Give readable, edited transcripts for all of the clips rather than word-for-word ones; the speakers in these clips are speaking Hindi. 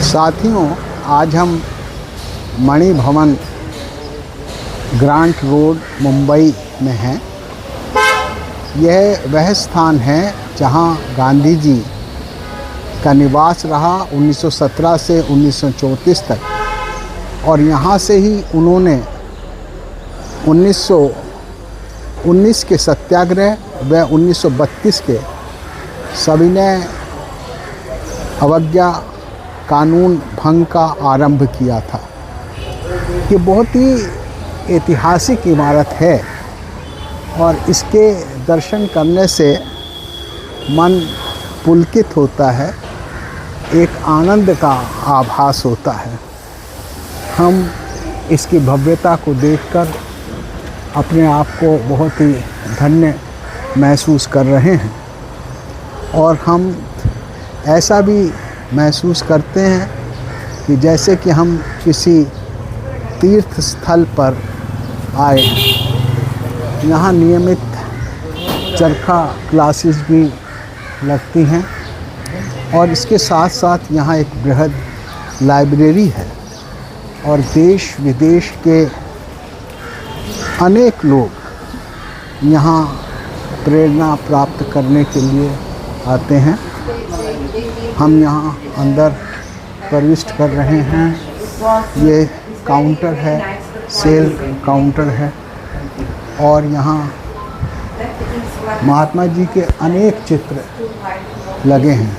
साथियों, आज हम मणि भवन ग्रांट रोड मुंबई में हैं। यह वह स्थान है जहां गांधी जी का निवास रहा 1917 से 1934 तक, और यहाँ से ही उन्होंने 1919 के सत्याग्रह व 1932 के सविनय अवज्ञा कानून भंग का आरंभ किया था। ये बहुत ही ऐतिहासिक इमारत है और इसके दर्शन करने से मन पुलकित होता है, एक आनंद का आभास होता है। हम इसकी भव्यता को देखकर अपने आप को बहुत ही धन्य महसूस कर रहे हैं, और हम ऐसा भी महसूस करते हैं कि जैसे कि हम किसी तीर्थ स्थल पर आए हैं। यहाँ नियमित चरखा क्लासेस भी लगती हैं, और इसके साथ साथ यहाँ एक बृहद लाइब्रेरी है, और देश विदेश के अनेक लोग यहाँ प्रेरणा प्राप्त करने के लिए आते हैं। हम यहाँ अंदर प्रविष्ट कर रहे हैं। ये काउंटर है, सेल काउंटर है, और यहाँ महात्मा जी के अनेक चित्र लगे हैं।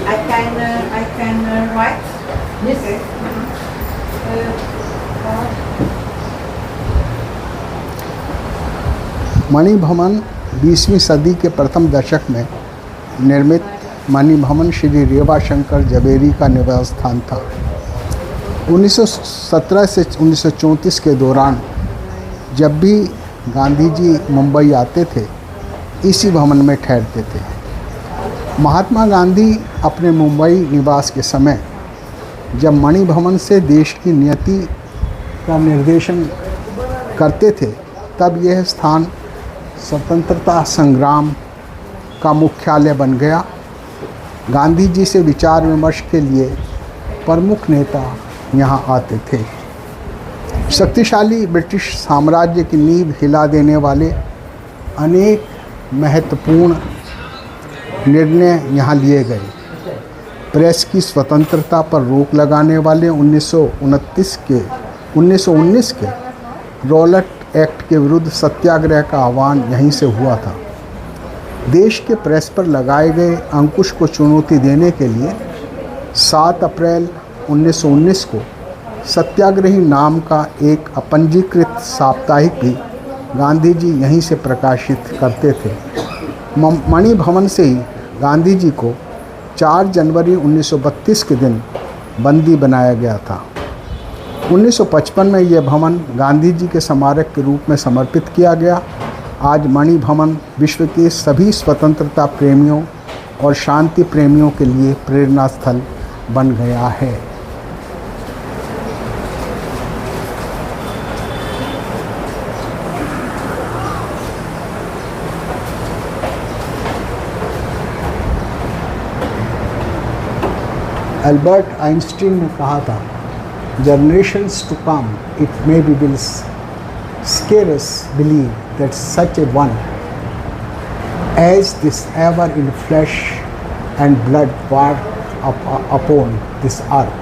I can write. Yes. मणि भवन 20वीं सदी के प्रथम दशक में निर्मित मणि भवन श्री रेवा शंकर जवेरी का निवास स्थान था। 1917 से 1934 के दौरान जब भी गांधी जी मुंबई आते थे, इसी भवन में ठहरते थे। महात्मा गांधी अपने मुंबई निवास के समय जब मणि भवन से देश की नियति का निर्देशन करते थे, तब यह स्थान स्वतंत्रता संग्राम का मुख्यालय बन गया। गांधी जी से विचार विमर्श के लिए प्रमुख नेता यहाँ आते थे। शक्तिशाली ब्रिटिश साम्राज्य की नींव हिला देने वाले अनेक महत्वपूर्ण निर्णय यहाँ लिए गए। प्रेस की स्वतंत्रता पर रोक लगाने वाले 1919 के रॉलेट एक्ट के विरुद्ध सत्याग्रह का आह्वान यहीं से हुआ था। देश के प्रेस पर लगाए गए अंकुश को चुनौती देने के लिए 7 अप्रैल 1919 को सत्याग्रही नाम का एक अपंजीकृत साप्ताहिक भी गांधी जी यहीं से प्रकाशित करते थे। मणि भवन से ही गांधी जी को 4 जनवरी 1932 के दिन बंदी बनाया गया था। 1955 में यह भवन गांधी जी के स्मारक के रूप में समर्पित किया गया। आज मणि भवन विश्व के सभी स्वतंत्रता प्रेमियों और शांति प्रेमियों के लिए प्रेरणा स्थल बन गया है। अल्बर्ट आइंस्टीन ने कहा था, generations to come it may be will scare us believe that such a one as this ever in flesh and blood walked upon this earth.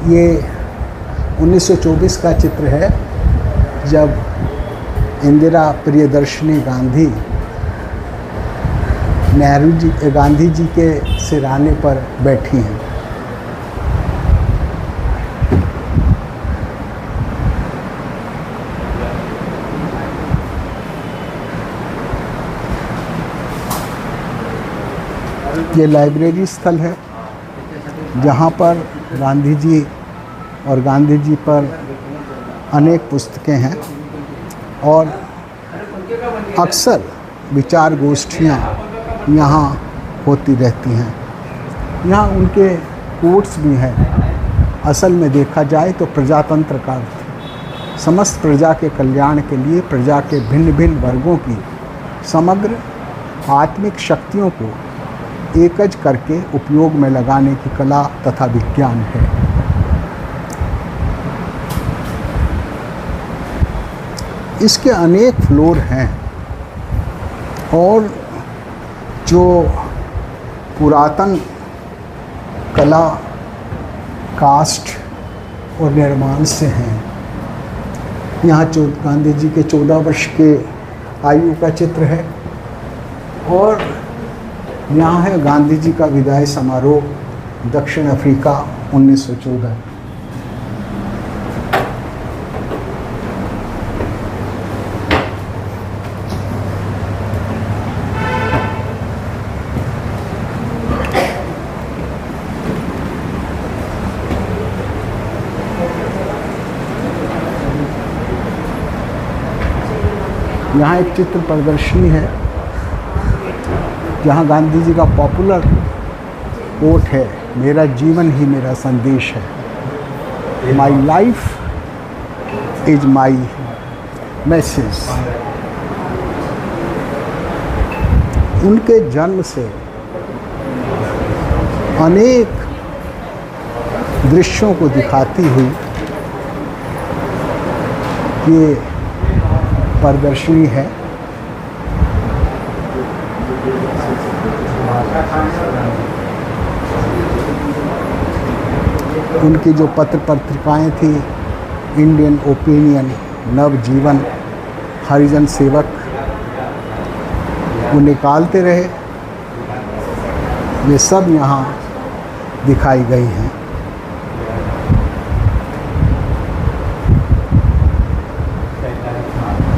ये 1924 का चित्र है, जब इंदिरा प्रियदर्शनी गांधी गांधी जी के सिरहाने पर बैठी हैं। ये लाइब्रेरी स्थल है, जहाँ पर गांधी जी और गांधी जी पर अनेक पुस्तकें हैं, और अक्सर विचार गोष्ठियाँ यहाँ होती रहती हैं। यहाँ उनके कोट्स भी हैं। असल में देखा जाए तो प्रजातंत्र का अर्थ समस्त प्रजा के कल्याण के लिए प्रजा के भिन्न भिन्न वर्गों की समग्र आत्मिक शक्तियों को एकज करके उपयोग में लगाने की कला तथा विज्ञान है। इसके अनेक फ्लोर हैं और जो पुरातन कला कास्ट और निर्माण से हैं। यहाँ गांधी जी के 14 वर्ष के आयु का चित्र है और यहाँ है गांधी जी का विदाई समारोह दक्षिण अफ्रीका 1914। यहाँ एक चित्र प्रदर्शनी है जहाँ गांधी जी का पॉपुलर कोट है, मेरा जीवन ही मेरा संदेश है। My life is my message. उनके जन्म से अनेक दृश्यों को दिखाती हुई ये प्रदर्शनी है। उनकी जो पत्र पत्रिकाएं थी, इंडियन ओपिनियन, नवजीवन, हरिजन सेवक, वो निकालते रहे। ये सब यहाँ दिखाई गई हैं।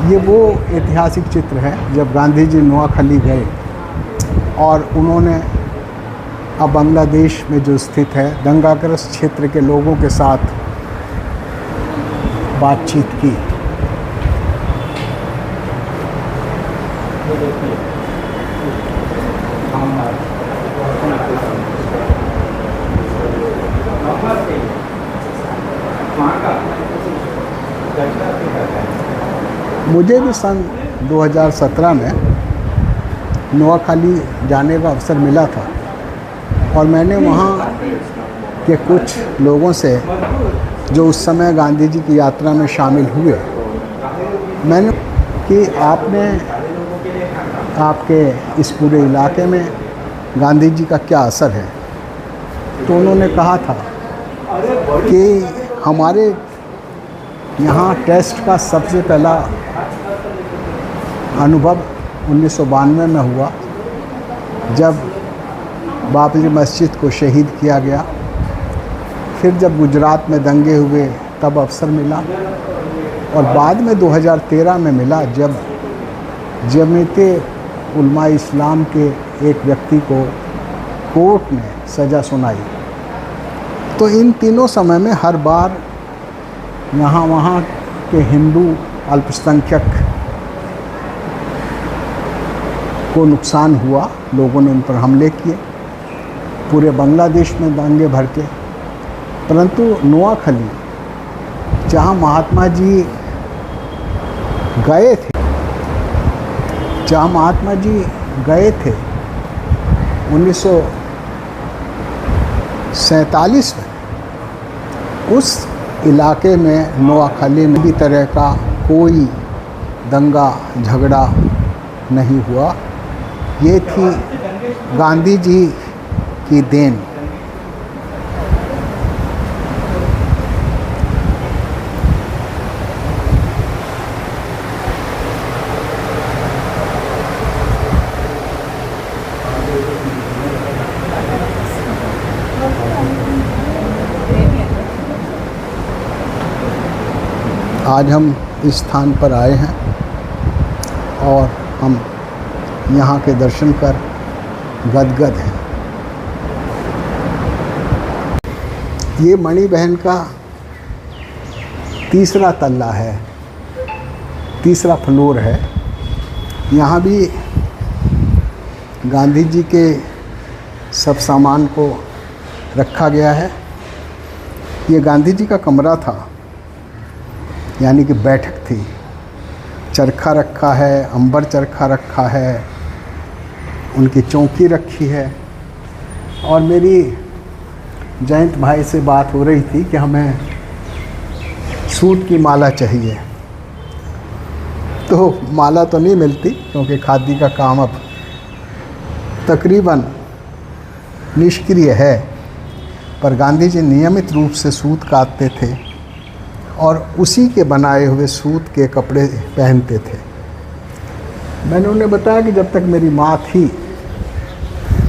ये वो ऐतिहासिक चित्र है जब गांधी जी नोआखली गए और उन्होंने अब बांग्लादेश में जो स्थित है दंगाग्रस्त क्षेत्र के लोगों के साथ बातचीत की। मुझे भी सन 2017 में नोआखली जाने का अवसर मिला था और मैंने वहाँ के कुछ लोगों से जो उस समय गांधी जी की यात्रा में शामिल हुए, मैंने कि आपने आपके इस पूरे इलाके में गांधी जी का क्या असर है। तो उन्होंने कहा था कि हमारे यहाँ टेस्ट का सबसे पहला अनुभव 1992 में हुआ जब बाबरी मस्जिद को शहीद किया गया। फिर जब गुजरात में दंगे हुए तब अवसर मिला और बाद में 2013 में मिला जब जमीयते उलमा इस्लाम के एक व्यक्ति को कोर्ट ने सज़ा सुनाई। तो इन तीनों समय में हर बार यहाँ वहाँ के हिंदू अल्पसंख्यक को नुकसान हुआ, लोगों ने उन पर हमले किए, पूरे बांग्लादेश में दंगे भड़के। परंतु नोआखली जहाँ महात्मा जी गए थे, जहाँ महात्मा जी गए थे 1947 में, उस इलाके में नोआखली में भी तरह का कोई दंगा झगड़ा नहीं हुआ। ये थी गांधी जी की देन। आज हम इस स्थान पर आए हैं और हम यहाँ के दर्शन कर गदगद हैं। ये मणि बहन का तीसरा तल्ला है, तीसरा फ्लोर है। यहाँ भी गांधी जी के सब सामान को रखा गया है। ये गांधी जी का कमरा था यानी कि बैठक थी। चरखा रखा है, अंबर चरखा रखा है, उनकी चौकी रखी है। और मेरी जयंत भाई से बात हो रही थी कि हमें सूत की माला चाहिए। तो माला तो नहीं मिलती क्योंकि खादी का काम अब तकरीबन निष्क्रिय है, पर गांधी जी नियमित रूप से सूत काटते थे और उसी के बनाए हुए सूत के कपड़े पहनते थे। मैंने उन्हें बताया कि जब तक मेरी माँ थी,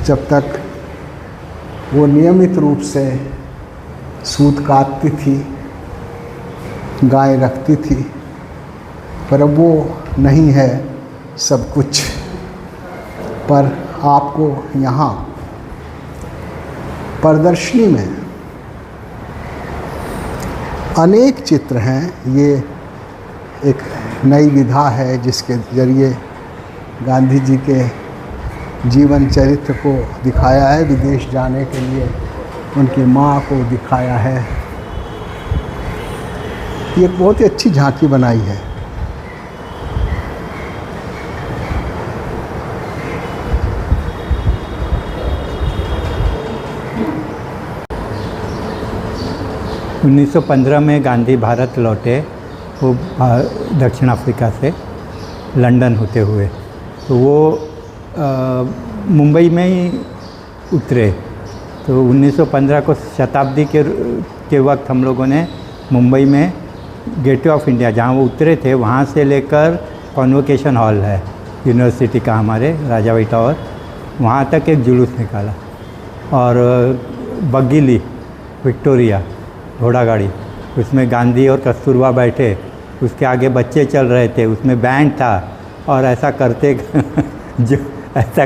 जब तक वो नियमित रूप से सूत काटती थी, गाय रखती थी, पर अब वो नहीं है सब कुछ। पर आपको यहाँ प्रदर्शनी में अनेक चित्र हैं। ये एक नई विधा है जिसके ज़रिए गांधी जी के जीवन चरित्र को दिखाया है। विदेश जाने के लिए उनकी माँ को दिखाया है। ये एक बहुत ही अच्छी झांकी बनाई है। उन्नीस 1915 में गांधी भारत लौटे, वो दक्षिण अफ्रीका से लंदन होते हुए। तो वो मुंबई में ही उतरे। तो 1915 को शताब्दी के वक्त हम लोगों ने मुंबई में गेटवे ऑफ इंडिया, जहाँ वो उतरे थे, वहाँ से लेकर कॉन्वोकेशन हॉल है यूनिवर्सिटी का हमारे राजा भाई टावर, वहाँ तक एक जुलूस निकाला। और बग्गी ली विक्टोरिया घोड़ा गाड़ी, उसमें गांधी और कस्तूरबा बैठे, उसके आगे बच्चे चल रहे थे, उसमें बैंड था। और ऐसा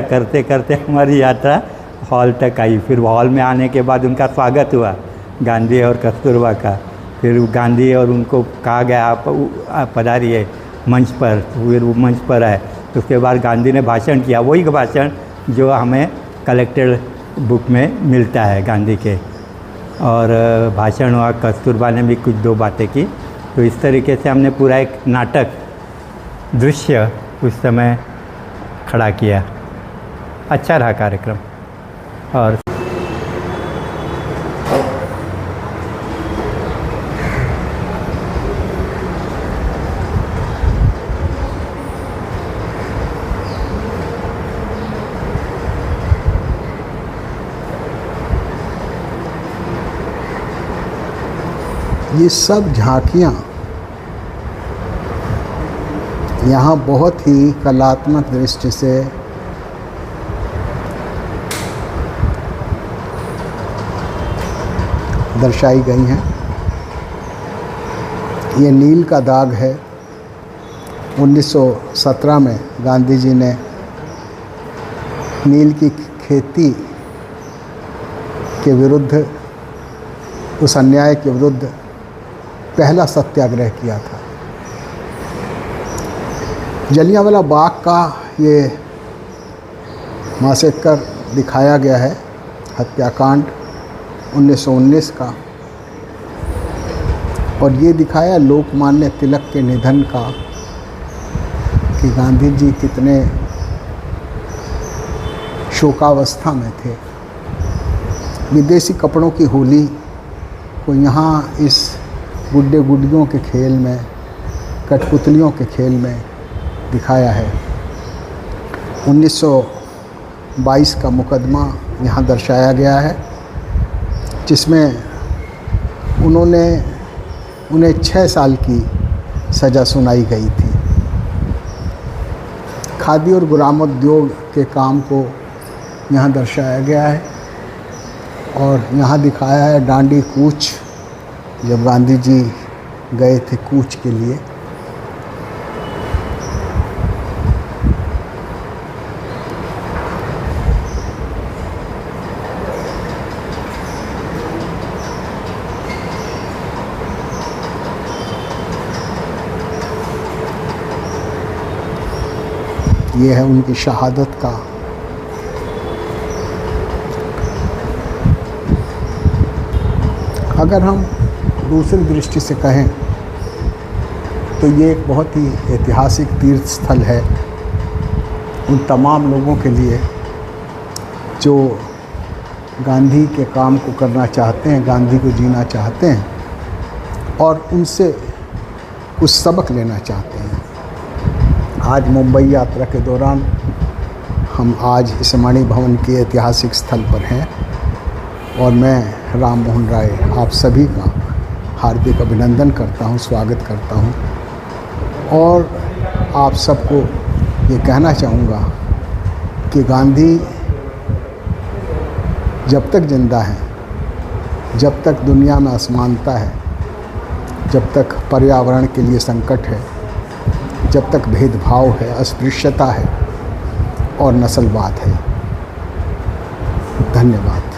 करते करते हमारी यात्रा हॉल तक आई। फिर हॉल में आने के बाद उनका स्वागत हुआ गांधी और कस्तूरबा का। फिर गांधी और उनको कहा गया आप पधारिए मंच पर। फिर वो मंच पर आए। उसके बाद गांधी ने भाषण किया, वही भाषण जो हमें कलेक्टेड बुक में मिलता है गांधी के। और भाषण हुआ, कस्तूरबा ने भी कुछ दो बातें की। तो इस तरीके से हमने पूरा एक नाटक दृश्य उस समय खड़ा किया। अच्छा रहा कार्यक्रम। और ये सब झांकियाँ यहाँ बहुत ही कलात्मक दृष्टि से दर्शाई गई हैं। ये नील का दाग है। 1917 में गांधी जी ने नील की खेती के विरुद्ध, उस अन्याय के विरुद्ध पहला सत्याग्रह किया था। जलियांवाला बाग का ये मासेकर दिखाया गया है, हत्याकांड 1919 का। और ये दिखाया लोकमान्य तिलक के निधन का, कि गांधी जी कितने शोकावस्था में थे। विदेशी कपड़ों की होली को यहाँ इस गुड्डे गुड्डियों के खेल में, कठपुतलियों के खेल में दिखाया है। 1922 का मुकदमा यहाँ दर्शाया गया है, जिसमें उन्हें 6 साल की सज़ा सुनाई गई थी। खादी और ग्रामोद्योग के काम को यहाँ दर्शाया गया है। और यहाँ दिखाया है डांडी कूच, जब गांधी जी गए थे कूच के लिए। ये है उनकी शहादत का अगर हम दूसरी दृष्टि से कहें तो ये एक बहुत ही ऐतिहासिक तीर्थ स्थल है उन तमाम लोगों के लिए जो गांधी के काम को करना चाहते हैं, गांधी को जीना चाहते हैं और उनसे कुछ सबक लेना चाहते हैं। आज मुंबई यात्रा के दौरान हम आज इस मणि भवन के ऐतिहासिक स्थल पर हैं और मैं राम मोहन राय आप सभी का हार्दिक अभिनंदन करता हूं, स्वागत करता हूं और आप सबको ये कहना चाहूँगा कि गांधी जब तक जिंदा हैं, जब तक दुनिया में असमानता है, जब तक पर्यावरण के लिए संकट है, जब तक भेदभाव है, अस्पृश्यता है और नस्लवाद है। धन्यवाद।